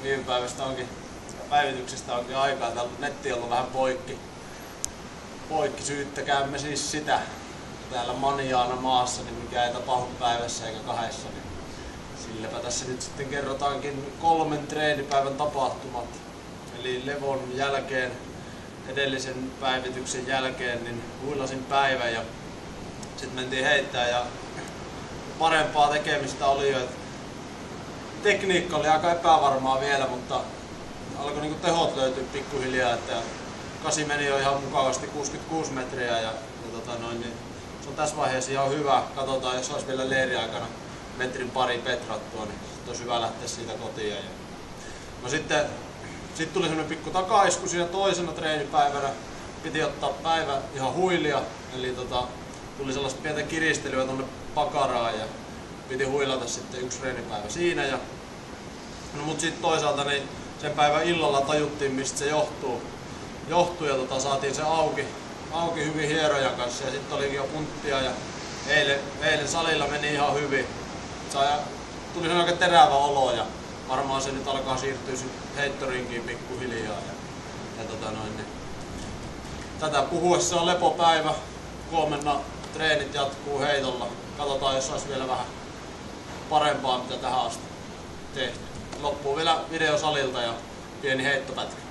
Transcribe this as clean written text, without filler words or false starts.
viime päivityksestä onkin aikaa. Täällä netti on ollut vähän poikki. Syyttäkäämme siis sitä täällä maniaana maassa, niin mikä ei tapahdu päivässä eikä kahdessa. Niin silläpä tässä nyt sitten kerrotaankin 3 treenipäivän tapahtumat. Eli levon jälkeen, edellisen päivityksen jälkeen, niin huilasin päivän ja sitten mentiin heittää ja parempaa tekemistä oli jo. Tekniikka oli aika epävarmaa vielä, mutta alkoi niinku tehot löytyä pikkuhiljaa, että 8 meni jo ihan mukavasti 66 metriä ja niin se on tässä vaiheessa ihan hyvä. Katsotaan, jos olisi vielä leiriaikana metrin pari petrattua, niin olisi hyvä lähteä siitä kotiin. No sitten tuli semmoinen pikku takaisku siinä toisena treenipäivänä. Piti ottaa päivä ihan huilia, eli tuli sellaista pientä kiristelyä tuonne pakaraan ja piti huilata sitten 1 treenipäivä siinä. No, mutta sitten toisaalta niin sen päivän illalla tajuttiin, mistä se johtuu ja saatiin se auki hyvin hierojan kanssa ja sitten olikin jo punttia ja eilen salilla meni ihan hyvin. Tuli oikein terävä olo ja varmaan se nyt alkaa siirtyä heittorinkiin pikkuhiljaa. Niin. Tätä puhuessa on lepopäivä. Huomenna treenit jatkuu heitolla. Katsotaan, jos olisi vielä vähän parempaa mitä tähän asti tehty. Loppuu vielä video salilta ja pieni heittopätkä.